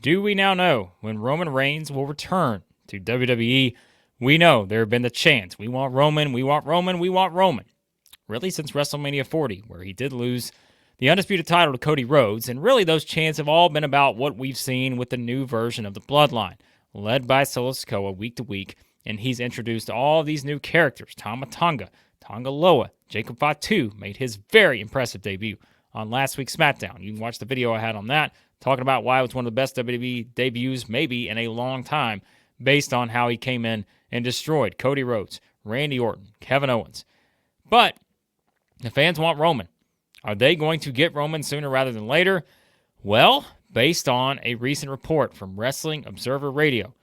Do we now know when Roman Reigns will return to WWE? We know there have been the chants, we want Roman, we want Roman, we want Roman. Really since WrestleMania 40, where he did lose the Undisputed title to Cody Rhodes, and really those chants have all been about what we've seen with the new version of the Bloodline, led by Solo Sikoa week to week, and he's introduced all these new characters. Tama Tonga, Tonga Loa, Jacob Fatu made his very impressive debut on last week's SmackDown. You can watch the video I had on that, talking about why it was one of the best WWE debuts maybe in a long time, based on how he came in and destroyed Cody Rhodes, Randy Orton, Kevin Owens. But the fans want Roman. Are they going to get Roman sooner rather than later? Well, based on a recent report from Wrestling Observer Radio,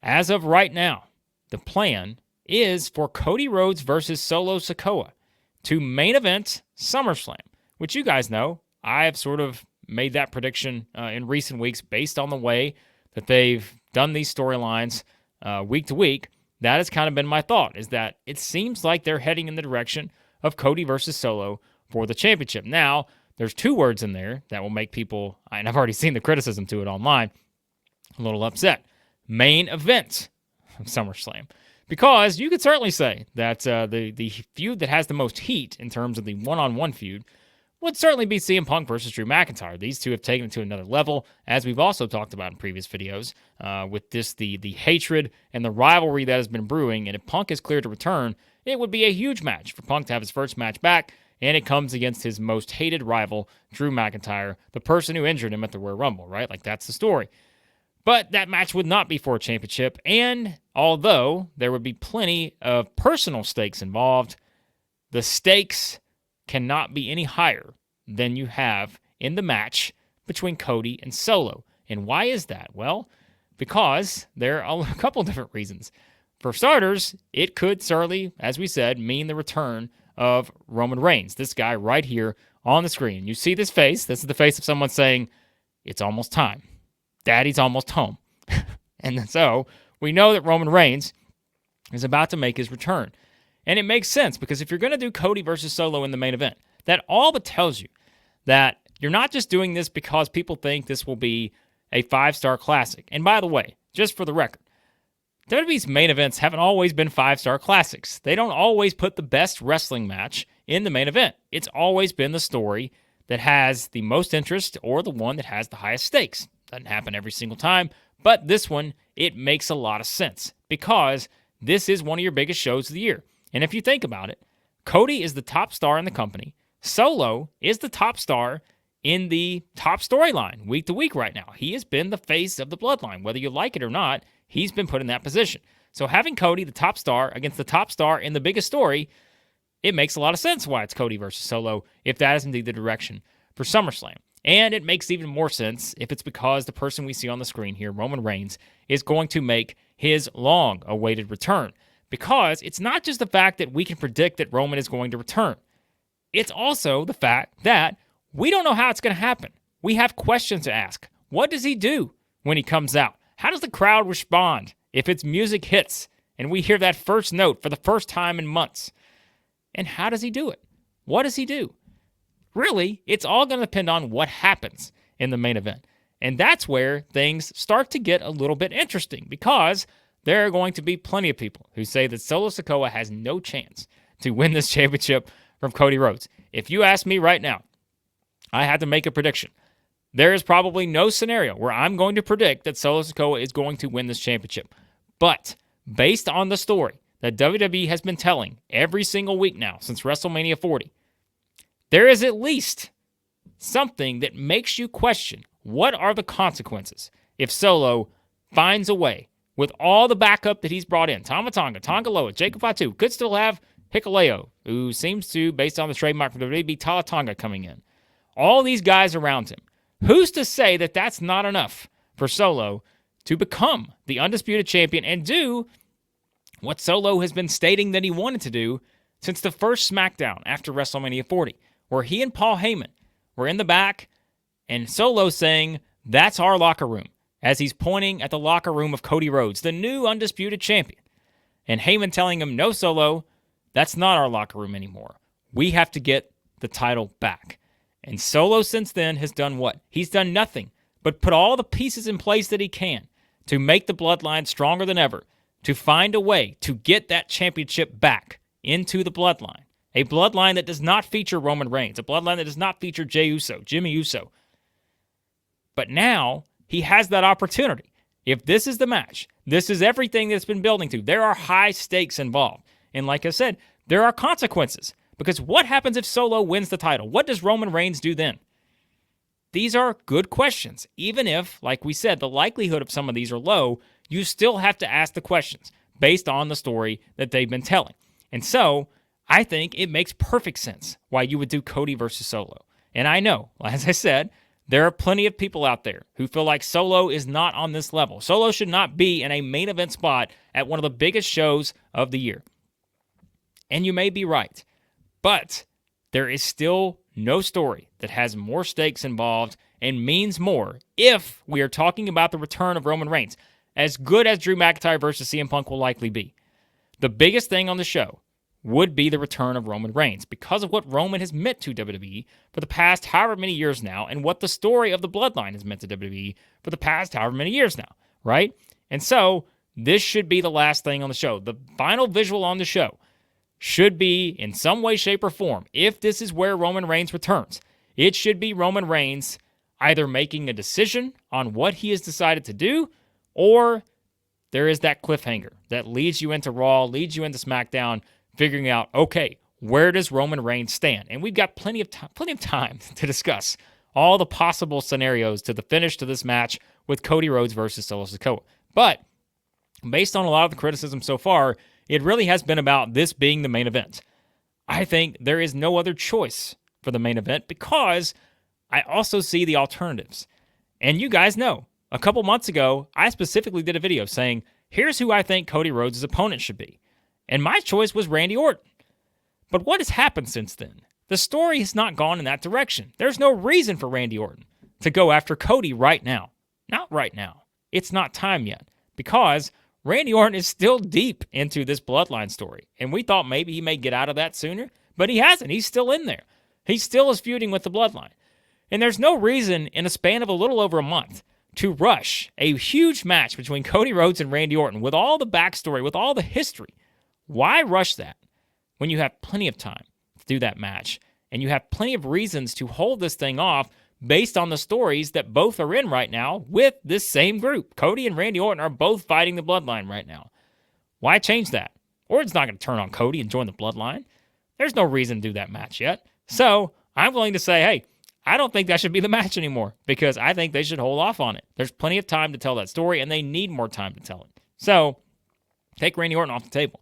as of right now, the plan is for Cody Rhodes versus Solo Sikoa to main event SummerSlam, which you guys know, I have sort of made that prediction in recent weeks based on the way that they've done these storylines week to week. That has kind of been my thought, is that it seems like they're heading in the direction of Cody versus Solo for the championship. Now, there's two words in there that will make people, and I've already seen the criticism to it online, a little upset. Main event of SummerSlam. Because you could certainly say that the feud that has the most heat in terms of the one-on-one feud would certainly be CM Punk versus Drew McIntyre. These two have taken it to another level, as we've also talked about in previous videos, with this the hatred and the rivalry that has been brewing. And if Punk is cleared to return, it would be a huge match for Punk to have his first match back, and it comes against his most hated rival, Drew McIntyre, the person who injured him at the Royal Rumble, right? Like, that's the story. But that match would not be for a championship, and although there would be plenty of personal stakes involved, the stakes cannot be any higher than you have in the match between Cody and Solo. And why is that? Well, because there are a couple different reasons. For starters, it could certainly, as we said, mean the return of Roman Reigns, this guy right here on the screen. You see this face. This is the face of someone saying, it's almost time. Daddy's almost home. And so we know that Roman Reigns is about to make his return. And it makes sense, because if you're going to do Cody versus Solo in the main event, that all but tells you that you're not just doing this because people think this will be a 5-star classic. And by the way, just for the record, WWE's main events haven't always been 5-star classics. They don't always put the best wrestling match in the main event. It's always been the story that has the most interest or the one that has the highest stakes. Doesn't happen every single time, but this one, it makes a lot of sense because this is one of your biggest shows of the year. And if you think about it, Cody is the top star in the company. Solo is the top star in the top storyline week to week right now. He has been the face of the Bloodline. Whether you like it or not, he's been put in that position. So having Cody, the top star, against the top star in the biggest story, it makes a lot of sense why it's Cody versus Solo, if that is indeed the direction for SummerSlam. And it makes even more sense if it's because the person we see on the screen here, Roman Reigns, is going to make his long-awaited return. Because it's not just the fact that we can predict that Roman is going to return. It's also the fact that we don't know how it's going to happen. We have questions to ask. What does he do when he comes out? How does the crowd respond if its music hits and we hear that first note for the first time in months? And how does he do it? What does he do? Really, it's all going to depend on what happens in the main event. And that's where things start to get a little bit interesting, because there are going to be plenty of people who say that Solo Sikoa has no chance to win this championship from Cody Rhodes. If you ask me right now, I had to make a prediction. There is probably no scenario where I'm going to predict that Solo Sikoa is going to win this championship. But based on the story that WWE has been telling every single week now since WrestleMania 40, there is at least something that makes you question what are the consequences if Solo finds a way, with all the backup that he's brought in, Tama Tonga, Tonga Loa, Jacob Fatu, could still have Hikuleo, who seems to, based on the trademark for WWE, be Tala Tonga coming in. All these guys around him. Who's to say that that's not enough for Solo to become the Undisputed Champion and do what Solo has been stating that he wanted to do since the first SmackDown after WrestleMania 40, where he and Paul Heyman were in the back and Solo saying, that's our locker room, as he's pointing at the locker room of Cody Rhodes, the new Undisputed Champion. And Heyman telling him, no, Solo, that's not our locker room anymore. We have to get the title back. And Solo since then has done what? He's done nothing but put all the pieces in place that he can to make the Bloodline stronger than ever, to find a way to get that championship back into the Bloodline. A Bloodline that does not feature Roman Reigns, a Bloodline that does not feature Jey Uso, Jimmy Uso. But now he has that opportunity. If this is the match, this is everything that's been building to. There are high stakes involved. And like I said, there are consequences. Because what happens if Solo wins the title? What does Roman Reigns do then? These are good questions. Even if, like we said, the likelihood of some of these are low, you still have to ask the questions based on the story that they've been telling. And so, I think it makes perfect sense why you would do Cody versus Solo. And I know, as I said, there are plenty of people out there who feel like Solo is not on this level. Solo should not be in a main event spot at one of the biggest shows of the year. And you may be right. But there is still no story that has more stakes involved and means more if we are talking about the return of Roman Reigns. As good as Drew McIntyre versus CM Punk will likely be, the biggest thing on the show would be the return of Roman Reigns because of what Roman has meant to WWE for the past however many years now and what the story of the Bloodline has meant to WWE for the past however many years now, right? And so this should be the last thing on the show. The final visual on the show should be in some way, shape, or form, if this is where Roman Reigns returns, it should be Roman Reigns either making a decision on what he has decided to do, or there is that cliffhanger that leads you into Raw, leads you into SmackDown, figuring out, okay, where does Roman Reigns stand? And we've got plenty of time to discuss all the possible scenarios to the finish to this match with Cody Rhodes versus Solo Sikoa. But based on a lot of the criticism so far, it really has been about this being the main event. I think there is no other choice for the main event because I also see the alternatives. And you guys know, a couple months ago, I specifically did a video saying, here's who I think Cody Rhodes' opponent should be. And my choice was Randy Orton. But what has happened since then? The story has not gone in that direction. There's no reason for Randy Orton to go after Cody right now. Not right now. It's not time yet. Because Randy Orton is still deep into this Bloodline story. And we thought maybe he may get out of that sooner. But he hasn't. He's still in there. He still is feuding with the Bloodline. And there's no reason in a span of a little over a month to rush a huge match between Cody Rhodes and Randy Orton with all the backstory, with all the history. Why rush that when you have plenty of time to do that match and you have plenty of reasons to hold this thing off based on the stories that both are in right now with this same group? Cody and Randy Orton are both fighting the Bloodline right now. Why change that? Orton's not going to turn on Cody and join the Bloodline. There's no reason to do that match yet. So I'm willing to say, hey, I don't think that should be the match anymore because I think they should hold off on it. There's plenty of time to tell that story and they need more time to tell it. So take Randy Orton off the table.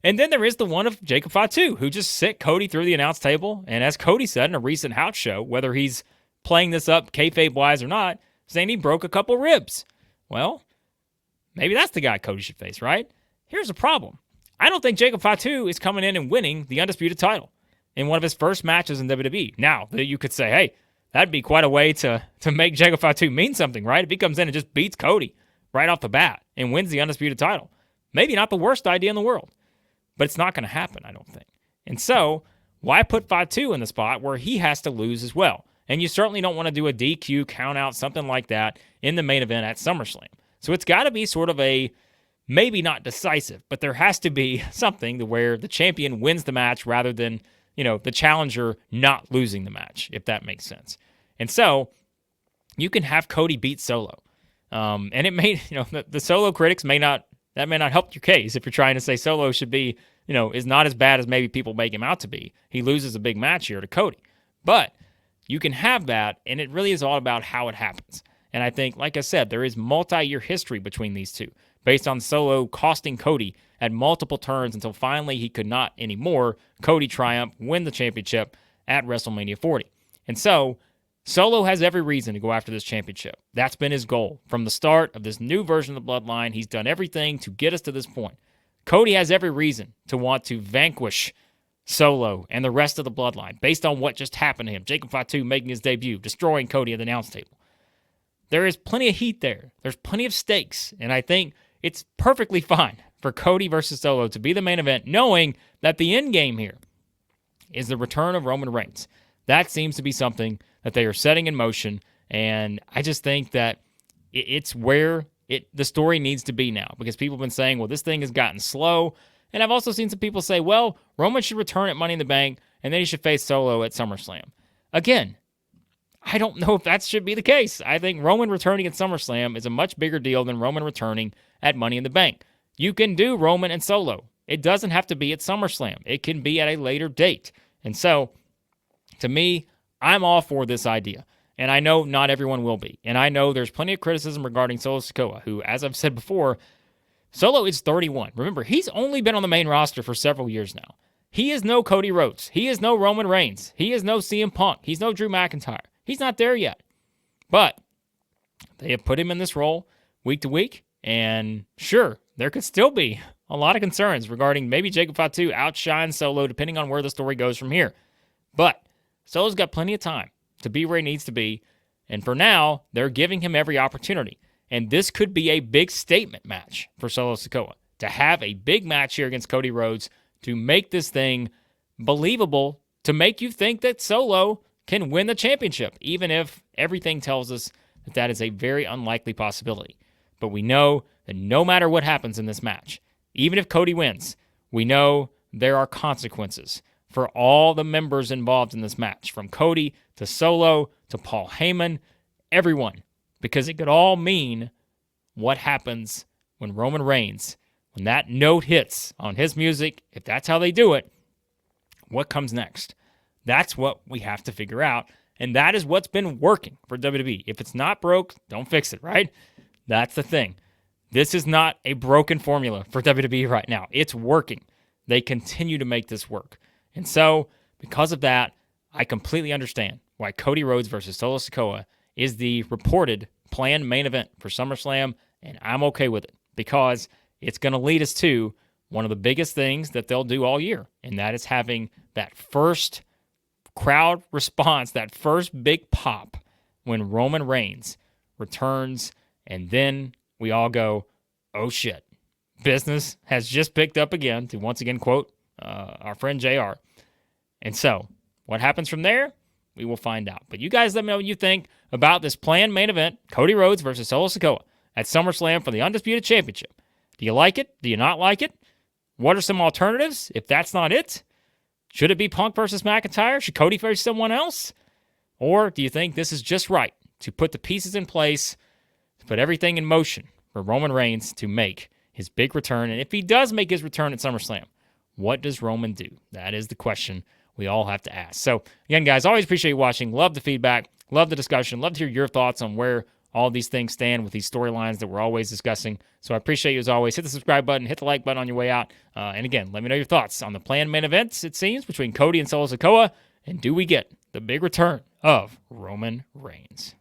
And then there is the one of Jacob Fatu, who just sent Cody through the announce table. And as Cody said in a recent house show, whether he's playing this up kayfabe-wise or not, saying he broke a couple ribs. Well, maybe that's the guy Cody should face, right? Here's the problem. I don't think Jacob Fatu is coming in and winning the Undisputed title in one of his first matches in WWE. Now, you could say, hey, that'd be quite a way to make Jacob Fatu mean something, right? If he comes in and just beats Cody right off the bat and wins the Undisputed title. Maybe not the worst idea in the world. But it's not going to happen, I don't think. And so, why put Fatu in the spot where he has to lose as well? And you certainly don't want to do a DQ, count out, something like that in the main event at SummerSlam. So it's got to be sort of a, maybe not decisive, but there has to be something to where the champion wins the match rather than, the challenger not losing the match, if that makes sense. And so, you can have Cody beat Solo. And it may, the Solo critics may not help your case if you're trying to say Solo should be, is not as bad as maybe people make him out to be. He loses a big match here to Cody. But you can have that, and it really is all about how it happens. And I think, like I said, there is multi-year history between these two, based on Solo costing Cody at multiple turns until finally he could not anymore. Cody triumph, win the championship at WrestleMania 40. And so, Solo has every reason to go after this championship. That's been his goal. From the start of this new version of the Bloodline, he's done everything to get us to this point. Cody has every reason to want to vanquish Solo and the rest of the Bloodline based on what just happened to him. Jacob Fatu making his debut, destroying Cody at the announce table. There is plenty of heat there. There's plenty of stakes, and I think it's perfectly fine for Cody versus Solo to be the main event, knowing that the end game here is the return of Roman Reigns. That seems to be something that they are setting in motion, And I just think that it's where the story needs to be now, because people have been saying, well, this thing has gotten slow. And I've also seen some people say, well, Roman should return at Money in the Bank, and then he should face Solo at SummerSlam. Again, I don't know if that should be the case. I think Roman returning at SummerSlam is a much bigger deal than Roman returning at Money in the Bank. You can do Roman and Solo. It doesn't have to be at SummerSlam. It can be at a later date. And so, to me, I'm all for this idea. And I know not everyone will be. And I know there's plenty of criticism regarding Solo Sikoa, who, as I've said before, Solo is 31. Remember, he's only been on the main roster for several years now. He is no Cody Rhodes. He is no Roman Reigns. He is no CM Punk. He's no Drew McIntyre. He's not there yet. But they have put him in this role week to week. And sure, there could still be a lot of concerns regarding maybe Jacob Fatu outshines Solo, depending on where the story goes from here. But Solo's got plenty of time to be where he needs to be. And for now, they're giving him every opportunity. And this could be a big statement match for Solo Sikoa. To have a big match here against Cody Rhodes, to make this thing believable, to make you think that Solo can win the championship, even if everything tells us that that is a very unlikely possibility. But we know that no matter what happens in this match, even if Cody wins, we know there are consequences for all the members involved in this match, from Cody to Solo to Paul Heyman, everyone, because it could all mean what happens when Roman Reigns, when that note hits on his music, if that's how they do it, what comes next? That's what we have to figure out, and that is what's been working for WWE. If it's not broke, don't fix it, right? That's the thing. This is not a broken formula for WWE right now. It's working. They continue to make this work. And so, because of that, I completely understand why Cody Rhodes versus Solo Sikoa is the reported planned main event for SummerSlam, and I'm okay with it, because it's going to lead us to one of the biggest things that they'll do all year, and that is having that first crowd response, that first big pop when Roman Reigns returns, and then we all go, oh shit, business has just picked up again, to once again quote our friend JR. And so, what happens from there, we will find out. But you guys let me know what you think about this planned main event, Cody Rhodes versus Solo Sikoa at SummerSlam for the Undisputed Championship. Do you like it? Do you not like it? What are some alternatives if that's not it? Should it be Punk versus McIntyre? Should Cody face someone else? Or do you think this is just right to put the pieces in place, to put everything in motion for Roman Reigns to make his big return? And if he does make his return at SummerSlam, what does Roman do? That is the question we all have to ask. So, again, guys, always appreciate you watching. Love the feedback. Love the discussion. Love to hear your thoughts on where all these things stand with these storylines that we're always discussing. So I appreciate you as always. Hit the subscribe button, hit the like button on your way out. And again, let me know your thoughts on the planned main events, it seems, between Cody and Solo Sikoa. And do we get the big return of Roman Reigns?